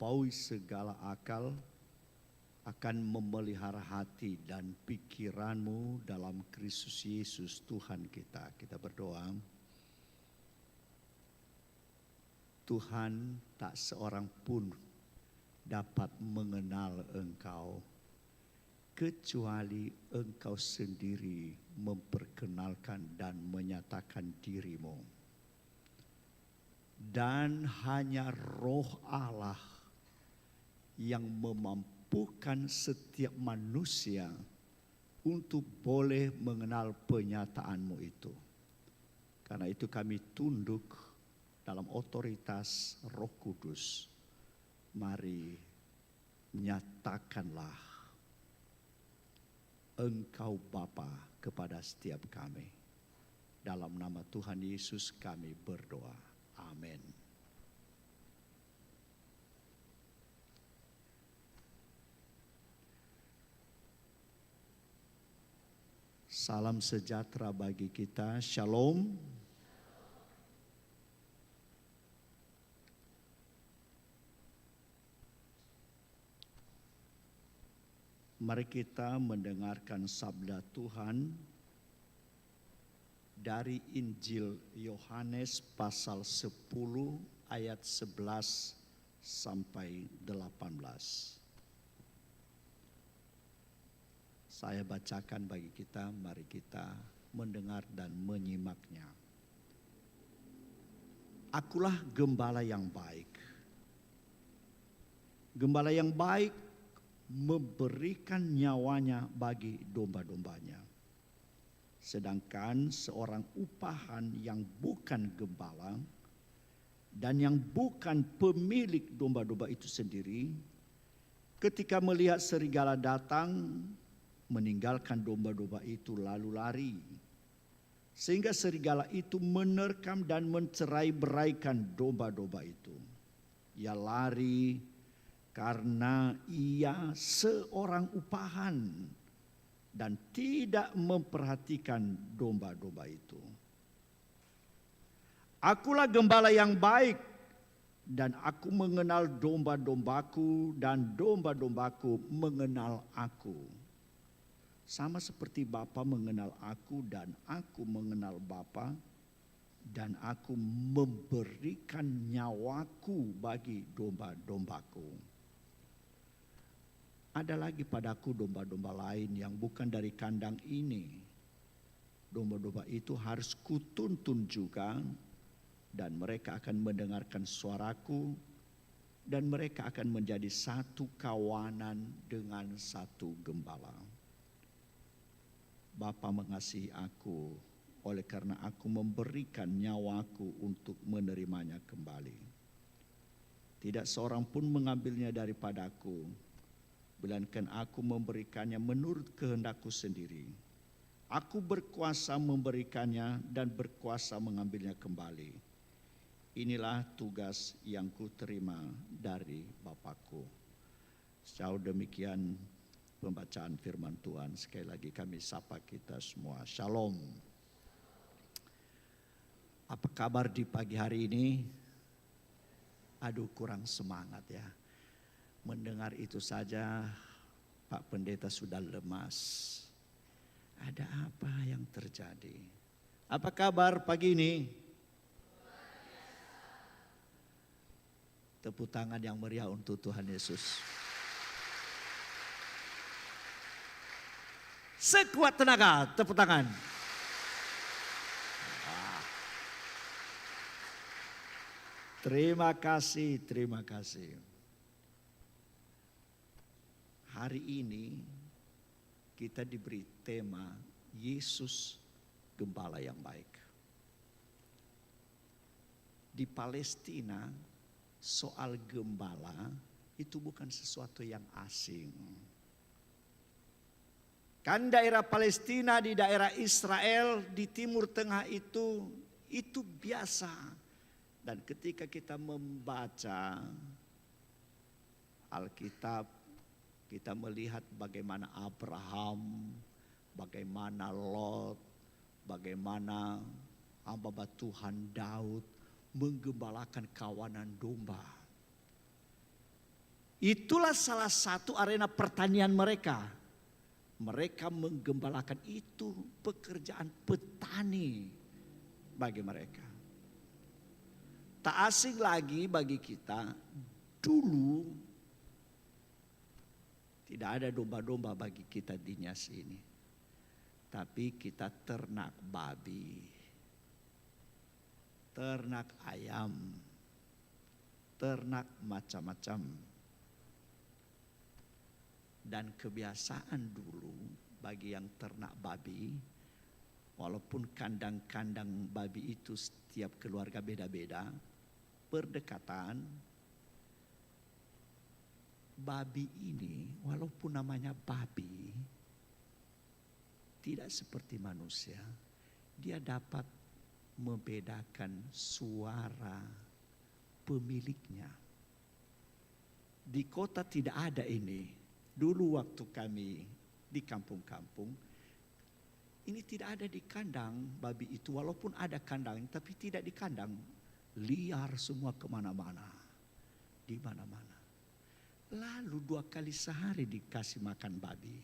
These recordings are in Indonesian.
melampaui segala akal, akan memelihara hati dan pikiranmu dalam Kristus Yesus Tuhan kita. Kita berdoa. Tuhan, tak seorang pun dapat mengenal Engkau kecuali Engkau sendiri memperkenalkan dan menyatakan dirimu. Dan hanya Roh Allah yang memampukan setiap manusia untuk boleh mengenal penyataan-Mu itu. Karena itu kami tunduk dalam otoritas Roh Kudus. Mari nyatakanlah Engkau Bapa kepada setiap kami. Dalam nama Tuhan Yesus kami berdoa. Amin. Salam sejahtera bagi kita. Shalom. Mari kita mendengarkan sabda Tuhan dari Injil Yohanes pasal 10 ayat 11 sampai 18. Saya bacakan bagi kita, mari kita mendengar dan menyimaknya. Akulah gembala yang baik. Gembala yang baik memberikan nyawanya bagi domba-dombanya. Sedangkan seorang upahan yang bukan gembala dan yang bukan pemilik domba-domba itu sendiri, ketika melihat serigala datang, meninggalkan domba-domba itu lalu lari. Sehingga serigala itu menerkam dan mencerai-beraikan domba-domba itu. Ia lari karena ia seorang upahan dan tidak memperhatikan domba-domba itu. Akulah gembala yang baik dan aku mengenal domba-dombaku dan domba-dombaku mengenal aku. Sama seperti Bapa mengenal aku dan aku mengenal Bapa, dan aku memberikan nyawaku bagi domba-dombaku. Ada lagi padaku domba-domba lain yang bukan dari kandang ini. Domba-domba itu harus kutuntun juga, dan mereka akan mendengarkan suaraku, dan mereka akan menjadi satu kawanan dengan satu gembala. Bapa mengasihi aku, oleh karena aku memberikan nyawaku untuk menerimanya kembali. Tidak seorang pun mengambilnya daripadaku, melainkan aku memberikannya menurut kehendakku sendiri. Aku berkuasa memberikannya dan berkuasa mengambilnya kembali. Inilah tugas yang kuterima dari Bapakku. Sejauh demikian pembacaan firman Tuhan. Sekali lagi kami sapa kita semua. Shalom. Apa kabar di pagi hari ini? Aduh, kurang semangat ya. Mendengar itu saja Pak Pendeta sudah lemas. Ada apa yang terjadi? Apa kabar pagi ini? Tepuk tangan yang meriah untuk Tuhan Yesus. Sekuat tenaga, tepuk tangan. Terima kasih, terima kasih. Hari ini kita diberi tema Yesus Gembala yang baik. Di Palestina soal gembala itu bukan sesuatu yang asing. Kan daerah Palestina di daerah Israel di Timur Tengah itu biasa. Dan ketika kita membaca Alkitab, kita melihat bagaimana Abraham, bagaimana Lot, bagaimana hamba Tuhan Daud menggembalakan kawanan domba. Itulah salah satu arena pertanian mereka. Mereka menggembalakan, itu pekerjaan petani bagi mereka. Tak asing lagi bagi kita, dulu tidak ada domba-domba bagi kita di Nias ini. Tapi kita ternak babi, ternak ayam, ternak macam-macam. Dan kebiasaan dulu bagi yang ternak babi, walaupun kandang-kandang babi itu setiap keluarga beda-beda, berdekatan, babi ini walaupun namanya babi, tidak seperti manusia, dia dapat membedakan suara pemiliknya. Di kota tidak ada ini. Dulu waktu kami di kampung-kampung, ini tidak ada di kandang babi itu. Walaupun ada kandang, tapi tidak di kandang. Liar semua kemana-mana. Di mana-mana. Lalu 2 kali sehari dikasih makan babi.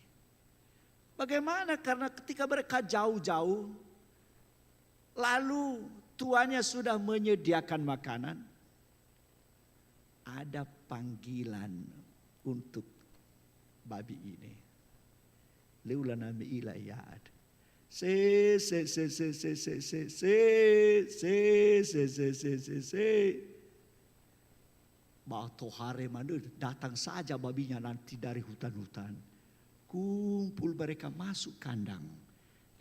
Bagaimana? Karena ketika mereka jauh-jauh, lalu tuannya sudah menyediakan makanan, ada panggilan untuk babi ini. Leulana miila yaad. Se. Batohare mana datang saja babinya nanti dari hutan-hutan. Kumpul mereka masuk kandang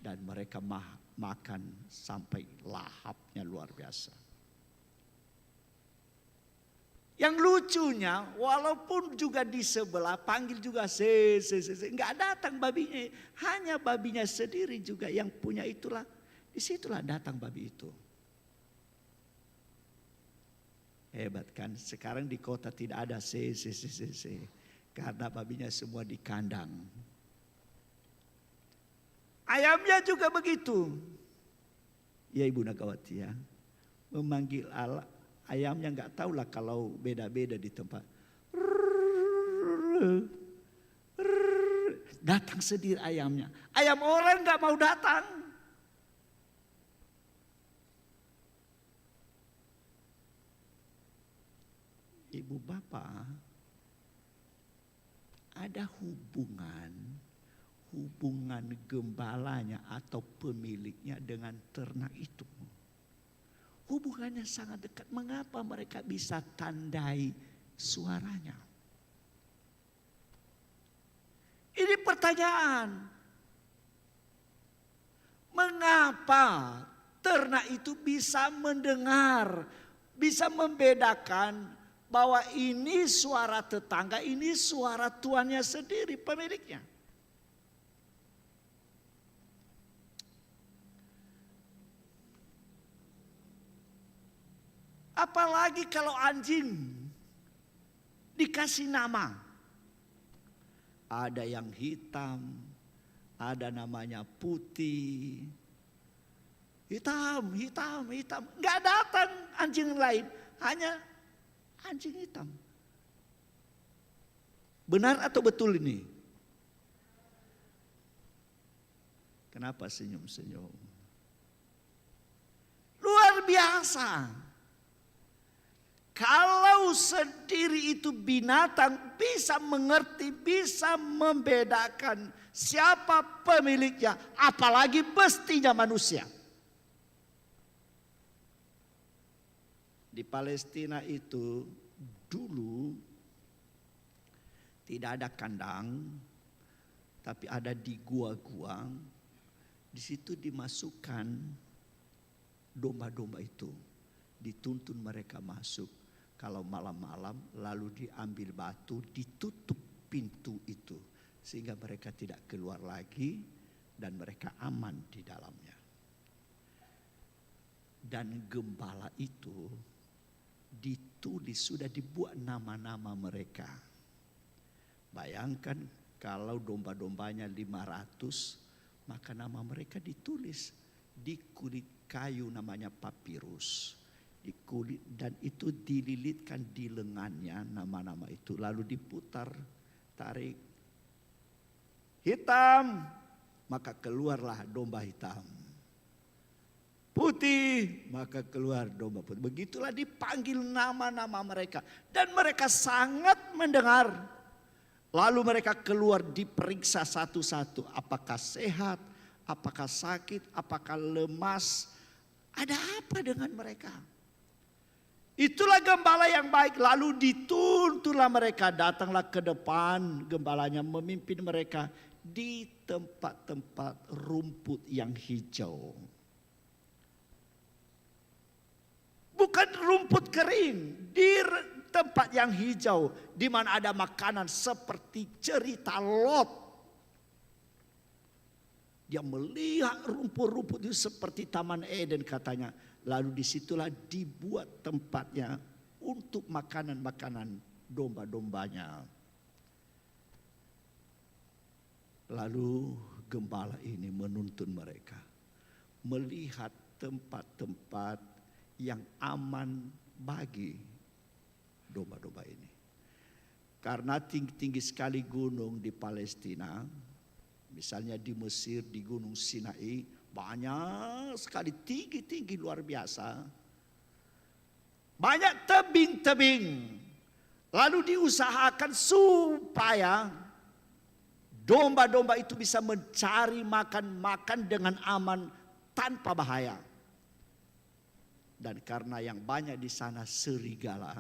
dan mereka makan sampai lahapnya luar biasa. Yang lucunya, walaupun juga di sebelah panggil juga nggak datang babinya, hanya babinya sendiri juga yang punya itulah, disitulah datang babi itu. Hebat kan? Sekarang di kota tidak ada karena babinya semua di kandang. Ayamnya juga begitu. Ya Ibu Nagawati ya, memanggil ayamnya nggak tahulah kalau beda-beda di tempat. Datang sendiri ayamnya. Ayam orang nggak mau datang. Ibu bapak, ada hubungan gembalanya atau pemiliknya dengan ternak itu. Hubungannya sangat dekat. Mengapa mereka bisa tandai suaranya? Ini pertanyaan. Mengapa ternak itu bisa mendengar, bisa membedakan bahwa ini suara tetangga, ini suara tuannya sendiri, pemiliknya. Apalagi kalau anjing dikasih nama. Ada yang hitam, ada namanya putih. Hitam. Nggak datang anjing lain, hanya anjing hitam. Benar atau betul ini? Kenapa senyum-senyum? Luar biasa. Kalau sendiri itu binatang bisa mengerti, bisa membedakan siapa pemiliknya, apalagi mestinya manusia. Di Palestina itu dulu tidak ada kandang, tapi ada di gua-gua. Di situ dimasukkan domba-domba itu, dituntun mereka masuk. Kalau malam-malam lalu diambil batu, ditutup pintu itu sehingga mereka tidak keluar lagi dan mereka aman di dalamnya. Dan gembala itu ditulis, sudah dibuat nama-nama mereka. Bayangkan kalau domba-dombanya 500, maka nama mereka ditulis di kulit kayu namanya papirus. di kulit, dan itu dililitkan di lengannya nama-nama itu, lalu diputar, tarik, hitam, maka keluarlah domba hitam. Putih, maka keluar domba putih. Begitulah dipanggil nama-nama mereka. Dan mereka sangat mendengar. Lalu mereka keluar diperiksa satu-satu. Apakah sehat, apakah sakit, apakah lemas. Ada apa dengan mereka? Itulah gembala yang baik. Lalu dituntunlah mereka. Datanglah ke depan, gembalanya memimpin mereka di tempat-tempat rumput yang hijau. Bukan rumput kering, di tempat yang hijau, di mana ada makanan seperti cerita Lot. Dia melihat rumput-rumput itu seperti Taman Eden katanya. Lalu disitulah dibuat tempatnya untuk makanan-makanan domba-dombanya. Lalu gembala ini menuntun mereka melihat tempat-tempat yang aman bagi domba-domba ini. Karena tinggi-tinggi sekali gunung di Palestina, misalnya di Mesir, di Gunung Sinai, banyak sekali tinggi-tinggi luar biasa. Banyak tebing-tebing. Lalu diusahakan supaya domba-domba itu bisa mencari makan dengan aman tanpa bahaya. Dan karena yang banyak di sana serigala,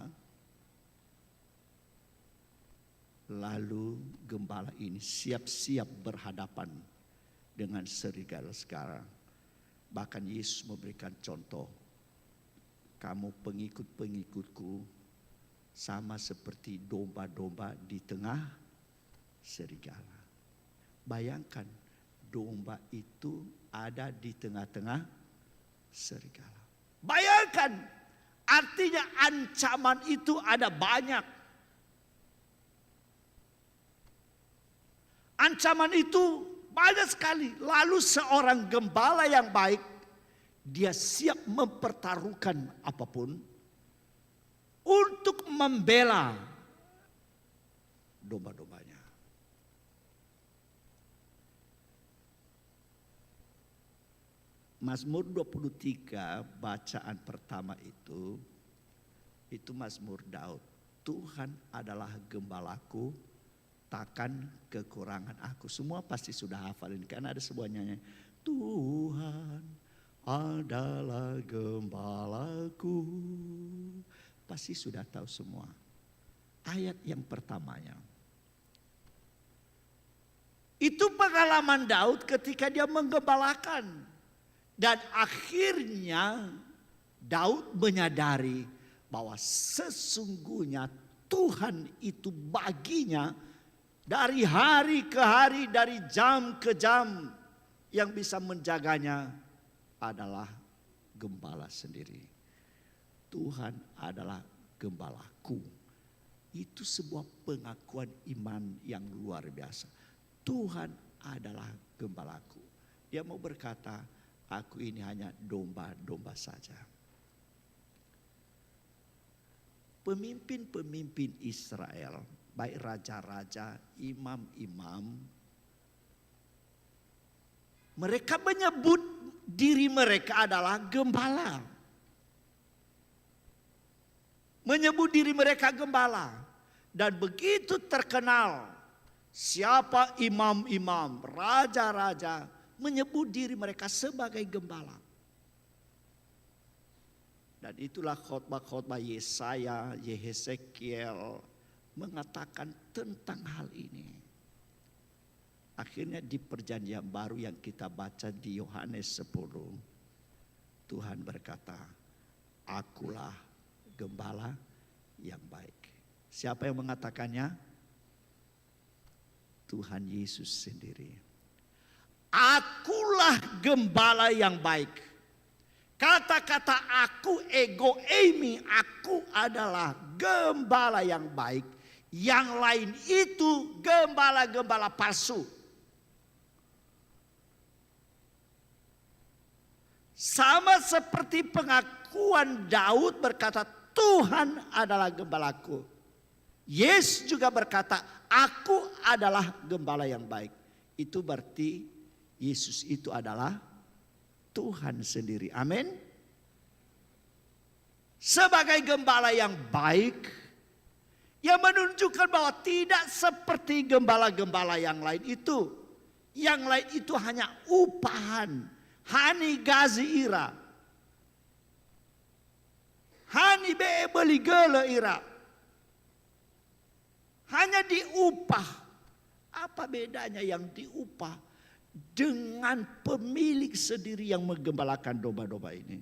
lalu gembala ini siap-siap berhadapan dengan serigala sekarang. Bahkan Yesus memberikan contoh, kamu pengikut-pengikutku sama seperti domba-domba di tengah serigala. Bayangkan domba itu ada di tengah-tengah serigala. Bayangkan, artinya ancaman itu ada banyak. Ancaman itu banyak sekali. Lalu seorang gembala yang baik, dia siap mempertaruhkan apapun untuk membela domba-dombanya. Mazmur 23 bacaan pertama itu Mazmur Daud. Tuhan adalah gembalaku, takkan kekurangan aku. Semua pasti sudah hafalin karena ada sebuah nyanyian. Tuhan adalah gembalaku. Pasti sudah tahu semua. Ayat yang pertamanya. Itu pengalaman Daud ketika dia menggembalakan. Dan akhirnya Daud menyadari bahwa sesungguhnya Tuhan itu baginya dari hari ke hari, dari jam ke jam, yang bisa menjaganya adalah gembala sendiri. Tuhan adalah gembalaku. Itu sebuah pengakuan iman yang luar biasa. Tuhan adalah gembalaku. Dia mau berkata, aku ini hanya domba-domba saja. Pemimpin-pemimpin Israel, baik raja-raja, imam-imam, mereka menyebut diri mereka adalah gembala. Menyebut diri mereka gembala. Dan begitu terkenal siapa imam-imam, raja-raja, menyebut diri mereka sebagai gembala. Dan itulah khotbah-khotbah Yesaya, Yehezekiel mengatakan tentang hal ini. Akhirnya di perjanjian baru yang kita baca di Yohanes 10, Tuhan berkata, akulah gembala yang baik. Siapa yang mengatakannya? Tuhan Yesus sendiri. Akulah gembala yang baik. Kata-kata aku, ego eimi, aku adalah gembala yang baik. Yang lain itu gembala-gembala palsu. Sama seperti pengakuan pengakuan Daud berkata, Tuhan adalah gembalaku. Yesus juga berkata, aku adalah gembala yang baik. Itu berarti Yesus itu adalah Tuhan sendiri. Amin. Sebagai gembala yang baik, yang menunjukkan bahwa tidak seperti gembala-gembala yang lain itu. Yang lain itu hanya upahan. Hani gazi ira. Hani be beli gele ira. Hanya diupah. Apa bedanya yang diupah dengan pemilik sendiri yang menggembalakan domba-domba ini?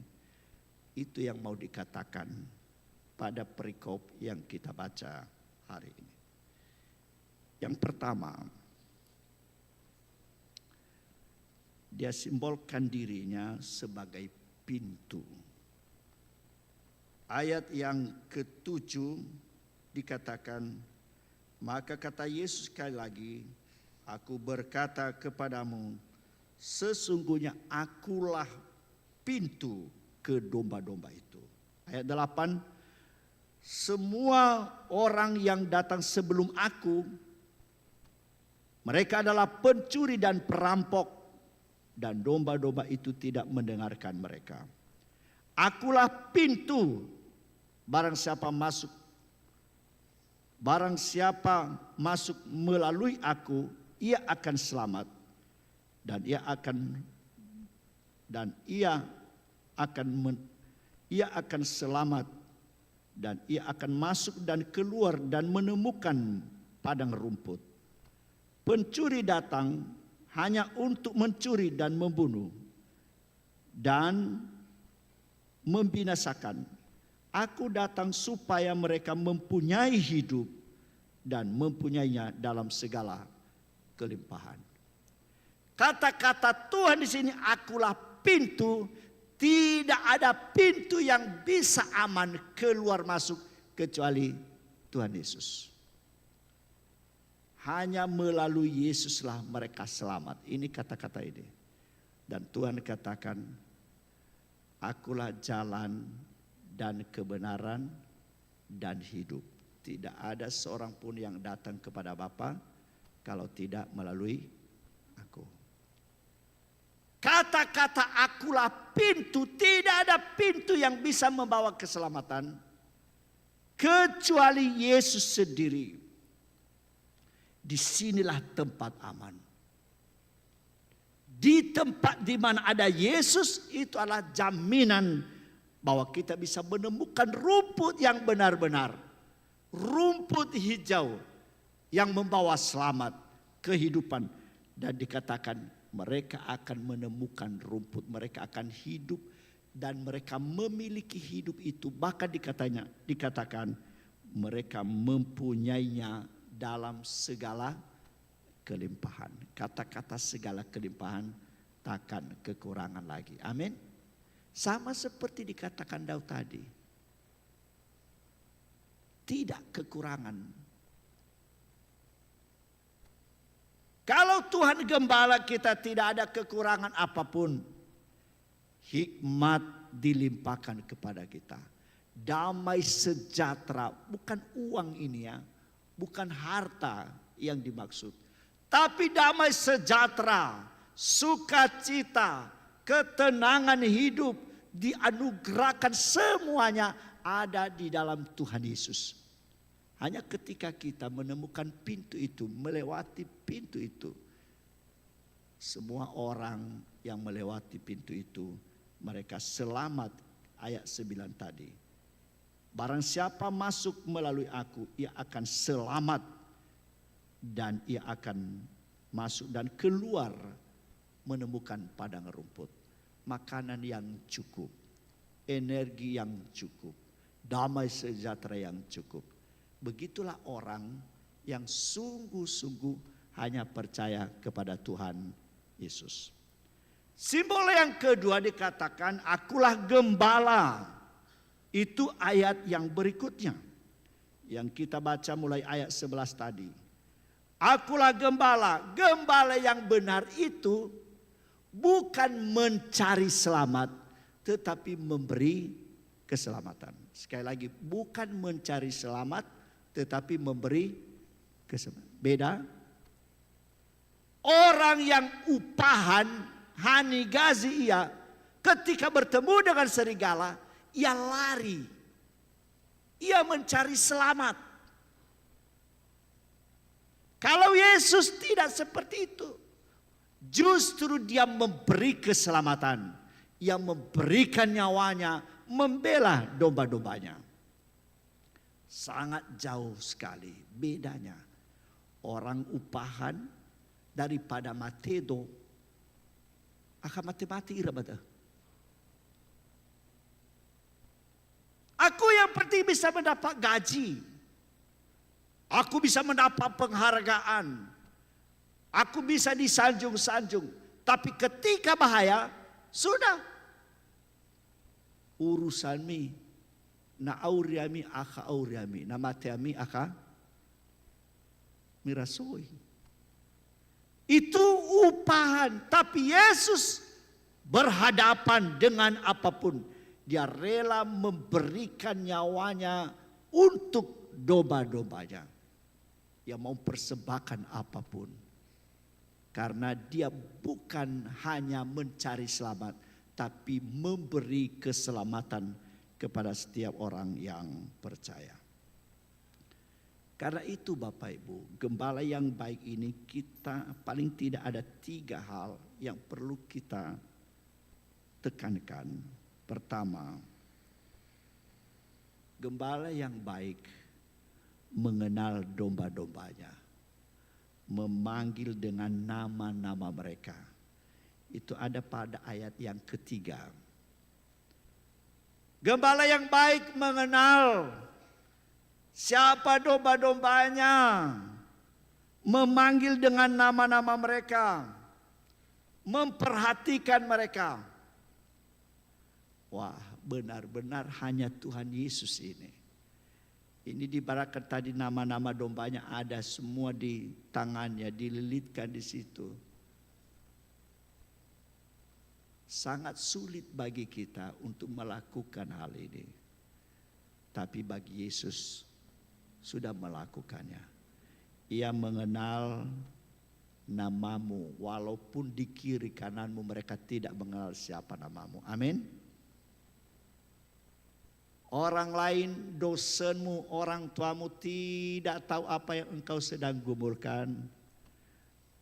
Itu yang mau dikatakan pada perikop yang kita baca hari ini. Yang pertama, dia simbolkan dirinya sebagai pintu. Ayat yang ke-7 dikatakan, maka kata Yesus sekali lagi, aku berkata kepadamu, sesungguhnya akulah pintu ke domba-domba itu. Ayat 8, semua orang yang datang sebelum aku, mereka adalah pencuri dan perampok, dan domba-domba itu tidak mendengarkan mereka. Akulah pintu, barang siapa masuk melalui aku, ia akan selamat, dan ia akan selamat, dan ia akan masuk dan keluar dan menemukan padang rumput. Pencuri datang hanya untuk mencuri dan membunuh dan membinasakan. Aku datang supaya mereka mempunyai hidup dan mempunyainya dalam segala kelimpahan. Kata-kata Tuhan di sini, akulah pintu. Tidak ada pintu yang bisa aman keluar masuk kecuali Tuhan Yesus. Hanya melalui Yesuslah mereka selamat. Ini kata-kata ini. Dan Tuhan katakan, akulah jalan dan kebenaran dan hidup. Tidak ada seorang pun yang datang kepada Bapa kalau tidak melalui aku. Kata-kata akulah pintu, tidak ada pintu yang bisa membawa keselamatan kecuali Yesus sendiri. Disinilah tempat aman. Di tempat di mana ada Yesus, itu adalah jaminan bahwa kita bisa menemukan rumput yang benar-benar. Rumput hijau yang membawa selamat, kehidupan. Dan dikatakan mereka akan menemukan rumput, mereka akan hidup dan mereka memiliki hidup itu. Bahkan dikatakan mereka mempunyainya dalam segala kelimpahan. Kata-kata segala kelimpahan takkan kekurangan lagi. Amin. Sama seperti dikatakan Daud tadi. Tidak kekurangan. Kalau Tuhan gembala kita tidak ada kekurangan apapun. Hikmat dilimpahkan kepada kita. Damai sejahtera, bukan uang ini ya. Bukan harta yang dimaksud. Tapi damai sejahtera, sukacita, ketenangan hidup dianugerahkan semuanya ada di dalam Tuhan Yesus. Hanya ketika kita menemukan pintu itu, melewati pintu itu. Semua orang yang melewati pintu itu, mereka selamat. Ayat 9 tadi. Barang siapa masuk melalui aku, ia akan selamat. Dan ia akan masuk dan keluar menemukan padang rumput. Makanan yang cukup. Energi yang cukup. Damai sejahtera yang cukup. Begitulah orang yang sungguh-sungguh hanya percaya kepada Tuhan Yesus. Simbol yang kedua dikatakan, akulah gembala. Itu ayat yang berikutnya. Yang kita baca mulai ayat 11 tadi. Akulah gembala. Gembala yang benar itu bukan mencari selamat, tetapi memberi keselamatan. Sekali lagi, bukan mencari selamat, tetapi memberi keselamatan. Beda. Orang yang upahan, hani gazi ia, ketika bertemu dengan serigala, ia lari. Ia mencari selamat. Kalau Yesus tidak seperti itu. Justru dia memberi keselamatan. Ia memberikan nyawanya, membela domba-dombanya. Sangat jauh sekali bedanya. Orang upahan daripada matedo. Akan mati-mati ira bata. Aku yang penting bisa mendapat gaji. Aku bisa mendapat penghargaan. Aku bisa disanjung-sanjung. Tapi ketika bahaya, sudah. Urusan mi. Na auriami aka auriami. Na mateami aka mirasoi. Itu upahan. Tapi Yesus berhadapan dengan apapun. Dia rela memberikan nyawanya untuk domba-dombanya. Dia mau persembahkan apapun. Karena dia bukan hanya mencari selamat, tapi memberi keselamatan kepada setiap orang yang percaya. Karena itu Bapak Ibu, gembala yang baik ini kita paling tidak ada 3 hal yang perlu kita tekankan. Pertama, gembala yang baik mengenal domba-dombanya. Memanggil dengan nama-nama mereka. Itu ada pada ayat yang ketiga. Gembala yang baik mengenal siapa domba-dombanya. Memanggil dengan nama-nama mereka. Memperhatikan mereka. Wah, benar-benar hanya Tuhan Yesus ini. Ini dibaratkan tadi nama-nama dombanya ada semua di tangannya, dililitkan di situ. Sangat sulit bagi kita untuk melakukan hal ini. Tapi bagi Yesus sudah melakukannya. Ia mengenal namamu, walaupun di kiri kananmu mereka tidak mengenal siapa namamu. Amin. Orang lain, dosenmu, orang tuamu tidak tahu apa yang engkau sedang gumulkan.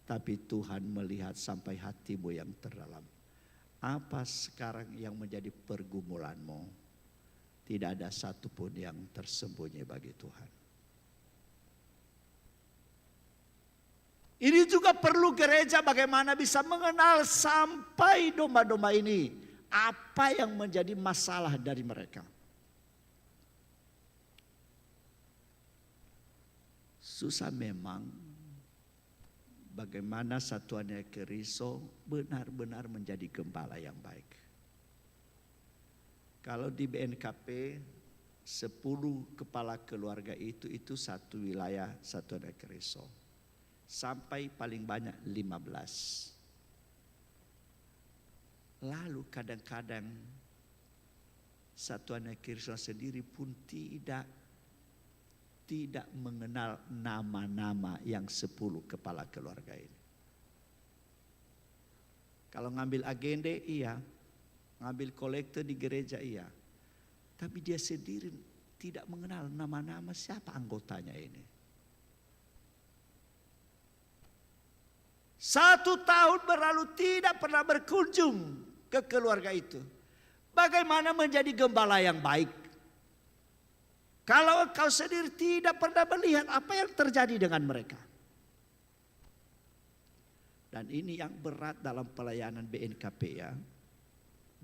Tapi Tuhan melihat sampai hatimu yang terdalam. Apa sekarang yang menjadi pergumulanmu? Tidak ada satupun yang tersembunyi bagi Tuhan. Ini juga perlu gereja bagaimana bisa mengenal sampai domba-domba ini. Apa yang menjadi masalah dari mereka. Susah memang bagaimana satuannya Keriso benar-benar menjadi gembala yang baik. Kalau di BNKP 10 kepala keluarga itu satu wilayah satuannya Keriso. Sampai paling banyak 15. Lalu kadang-kadang satuannya Keriso sendiri pun tidak mengenal nama-nama yang 10 kepala keluarga ini. Kalau ngambil agenda iya, ngambil kolektor di gereja iya. Tapi dia sendiri tidak mengenal nama-nama siapa anggotanya ini. 1 tahun berlalu tidak pernah berkunjung ke keluarga itu. Bagaimana menjadi gembala yang baik? Kalau engkau sendiri tidak pernah melihat apa yang terjadi dengan mereka. Dan ini yang berat dalam pelayanan BNKP ya.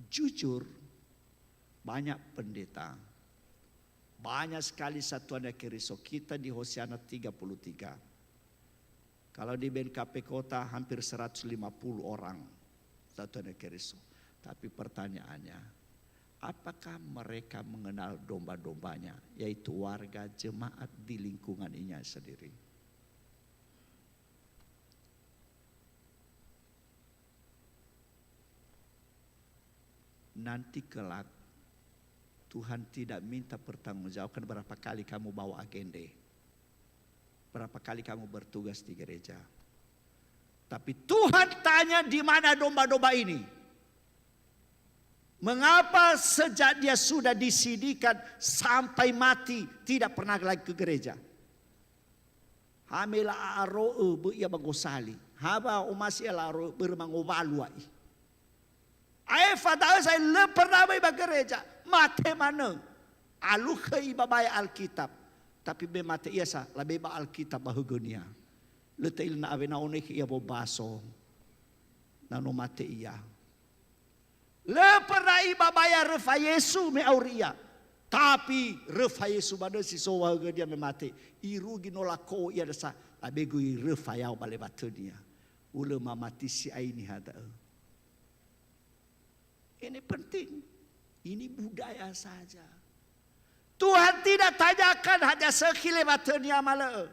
Jujur, banyak pendeta. Banyak sekali satuan Keriso kita di Hosiana 33. Kalau di BNKP kota hampir 150 orang satuan Keriso. Tapi pertanyaannya, apakah mereka mengenal domba-dombanya, yaitu warga jemaat di lingkungannya sendiri? Nanti kelak Tuhan tidak minta pertanggungjawaban berapa kali kamu bawa agenda. Berapa kali kamu bertugas di gereja. Tapi Tuhan tanya di mana domba-domba ini. Mengapa sejak dia sudah disidikan sampai mati tidak pernah lagi ke gereja? Hamila aro bu ia bagosali. Haba umasi aro bermangobaluai. Ai fadal saya le pernah ba gereja. Mate mana? Alu ke ibabaya Alkitab. Tapi be mate ia sa labe ba Alkitab bahugunia. Le tail na ave na onek ia bo baso. Nano mate ia. Le pernah ibabaya refa Yesu me auria. Tapi refa Yesu bade si sowa dia me mate. Iru ginolako ia desa. Labe gui refa yau bale batunia. Ule mamati si aini hada. Ini penting. Ini budaya saja. Tuhan tidak tanyakan hanya sekilebatnya malah.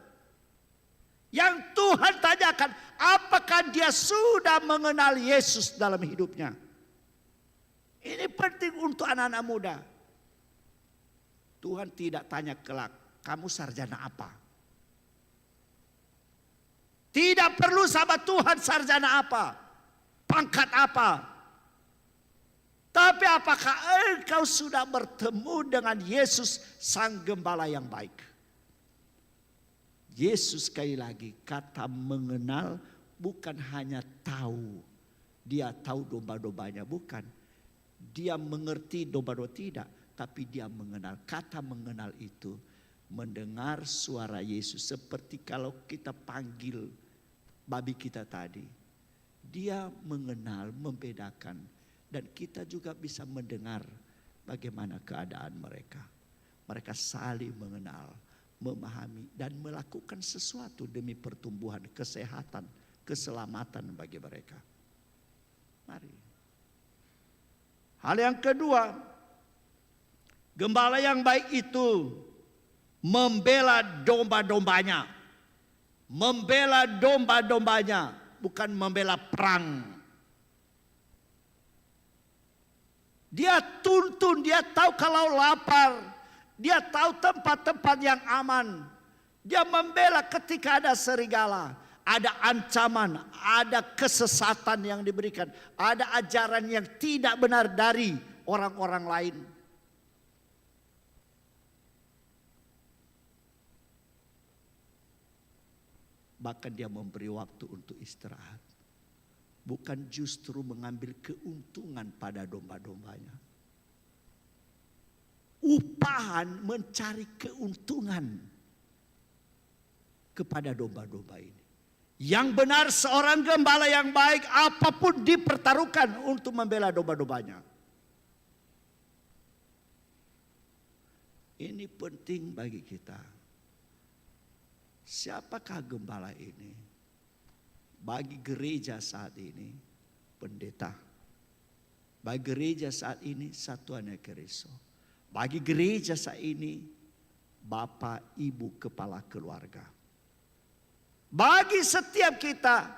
Yang Tuhan tanyakan, apakah dia sudah mengenal Yesus dalam hidupnya? Ini penting untuk anak-anak muda. Tuhan tidak tanya kelak, kamu sarjana apa? Tidak perlu sama Tuhan sarjana apa, pangkat apa. Tapi apakah engkau sudah bertemu dengan Yesus sang gembala yang baik? Yesus sekali lagi kata mengenal bukan hanya tahu. Dia tahu domba-dombanya, bukan. Dia mengerti domba-domba, tidak. Tapi dia mengenal. Kata mengenal itu mendengar suara Yesus. Seperti kalau kita panggil babi kita tadi. Dia mengenal, membedakan. Dan kita juga bisa mendengar bagaimana keadaan mereka. Mereka saling mengenal, memahami dan melakukan sesuatu demi pertumbuhan, kesehatan, keselamatan bagi mereka. Mari. Hal yang kedua, gembala yang baik itu membela domba-dombanya. Membela domba-dombanya, bukan membela perang. Dia tuntun, dia tahu kalau lapar. Dia tahu tempat-tempat yang aman. Dia membela ketika ada serigala. Ada ancaman, ada kesesatan yang diberikan. Ada ajaran yang tidak benar dari orang-orang lain. Bahkan dia memberi waktu untuk istirahat. Bukan justru mengambil keuntungan pada domba-dombanya. Upahan mencari keuntungan kepada domba-domba ini. Yang benar seorang gembala yang baik apapun dipertaruhkan untuk membela domba-dombanya. Ini penting bagi kita. Siapakah gembala ini? Bagi gereja saat ini, pendeta. Bagi gereja saat ini, satuannya Kristus. Bagi gereja saat ini, bapak, ibu, kepala keluarga. Bagi setiap kita,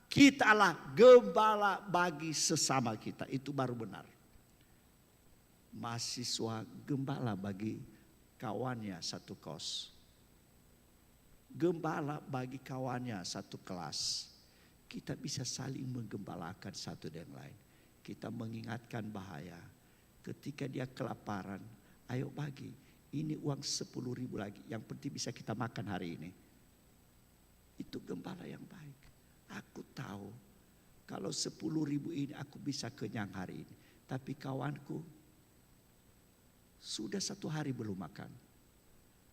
kita adalah gembala bagi sesama kita. Itu baru benar. Mahasiswa gembala bagi kawannya satu kos. Gembala bagi kawannya satu kelas. Kita bisa saling menggembalakan satu dengan lain. Kita mengingatkan bahaya. Ketika dia kelaparan, ayo bagi. Ini uang 10.000 lagi. Yang penting bisa kita makan hari ini. Itu gembala yang baik. Aku tahu kalau 10.000 ini aku bisa kenyang hari ini. Tapi kawanku sudah 1 hari belum makan.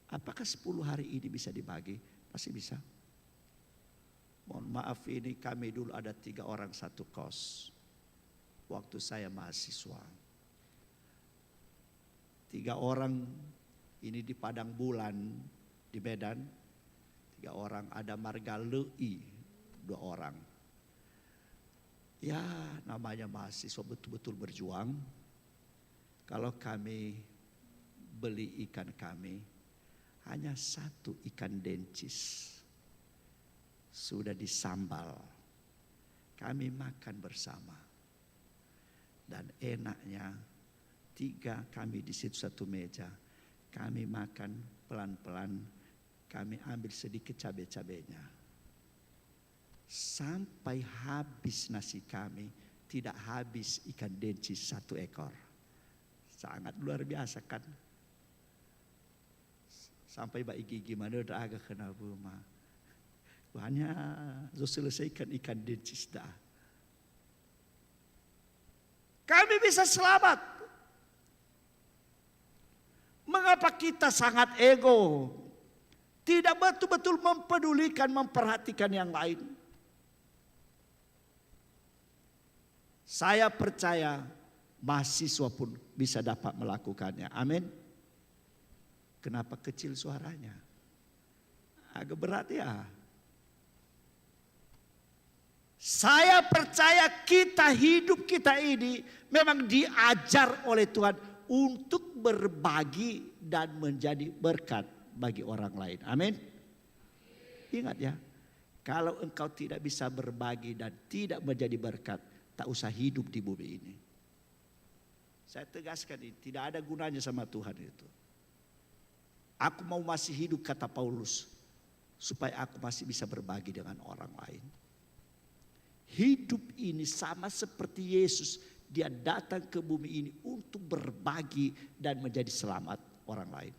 Apakah 10 hari ini bisa dibagi? Pasti bisa. Mohon maaf, ini kami dulu ada 3 orang satu kos. Waktu saya mahasiswa. 3 orang ini di Padang Bulan di Medan. 3 orang, ada Marga Lei 2 orang. Ya namanya mahasiswa betul-betul berjuang. Kalau kami beli ikan kami, hanya 1 ikan dencis. Sudah disambal, kami makan bersama. Dan enaknya bertiga kami di situ satu meja. Kami makan pelan-pelan, kami ambil sedikit cabai-cabainya. Sampai habis nasi kami, tidak habis ikan dencis 1 ekor. Sangat luar biasa kan? Sampai Mbak Igi gimana udah agak kena rumah. Hanya selesaikan ikan dencis dah. Kami bisa selamat. Mengapa kita sangat ego? Tidak betul-betul mempedulikan, memperhatikan yang lain. Saya percaya mahasiswa pun bisa dapat melakukannya. Amin. Kenapa kecil suaranya? Agak berat ya. Saya percaya hidup kita ini memang diajar oleh Tuhan untuk berbagi dan menjadi berkat bagi orang lain. Amin. Ingat ya, kalau engkau tidak bisa berbagi dan tidak menjadi berkat, tak usah hidup di bumi ini. Saya tegaskan ini, tidak ada gunanya sama Tuhan itu. Aku mau masih hidup, kata Paulus, supaya aku masih bisa berbagi dengan orang lain. Hidup ini sama seperti Yesus. Dia datang ke bumi ini untuk berbagi dan menjadi selamat orang lain.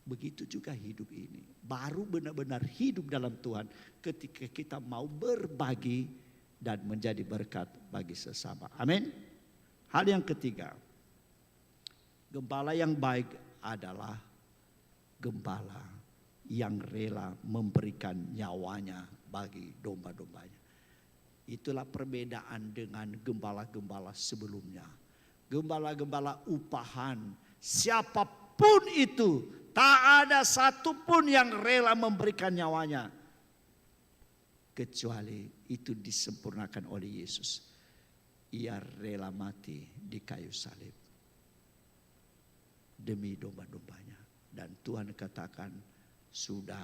Begitu juga hidup ini. Baru benar-benar hidup dalam Tuhan ketika kita mau berbagi dan menjadi berkat bagi sesama. Amin. Hal yang ketiga. Gembala yang baik adalah gembala yang rela memberikan nyawanya bagi domba-dombanya. Itulah perbedaan dengan gembala-gembala sebelumnya. Gembala-gembala upahan, siapapun itu, tak ada satupun yang rela memberikan nyawanya. Kecuali itu disempurnakan oleh Yesus. Ia rela mati di kayu salib demi domba-dombanya. Dan Tuhan katakan sudah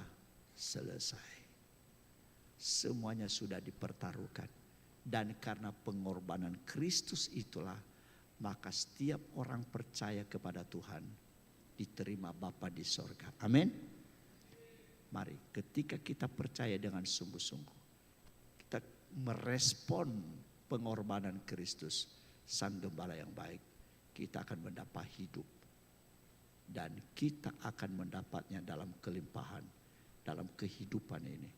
selesai. Semuanya sudah dipertaruhkan. Dan karena pengorbanan Kristus itulah, maka setiap orang percaya kepada Tuhan diterima Bapa di sorga. Amin. Mari ketika kita percaya dengan sungguh-sungguh, kita merespon pengorbanan Kristus, Sang Gembala yang baik, kita akan mendapat hidup. Dan kita akan mendapatnya dalam kelimpahan, dalam kehidupan ini.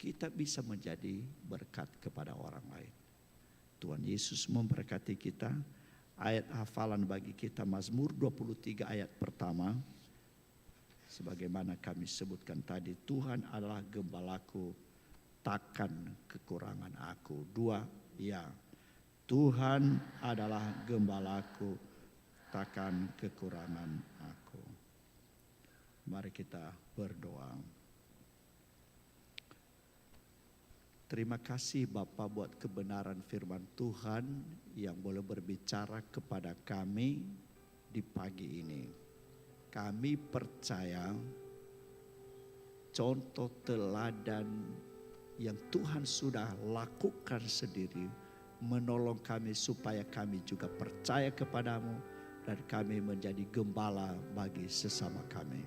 Kita bisa menjadi berkat kepada orang lain. Tuhan Yesus memberkati kita. Ayat hafalan bagi kita Mazmur 23 ayat pertama. Sebagaimana kami sebutkan tadi, Tuhan adalah gembalaku, takkan kekurangan aku. 2, ya. Tuhan adalah gembalaku, takkan kekurangan aku. Mari kita berdoa. Terima kasih Bapa buat kebenaran firman Tuhan yang boleh berbicara kepada kami di pagi ini. Kami percaya contoh teladan yang Tuhan sudah lakukan sendiri menolong kami supaya kami juga percaya kepadamu dan kami menjadi gembala bagi sesama kami.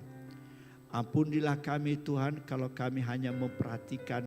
Ampunilah kami Tuhan kalau kami hanya memperhatikan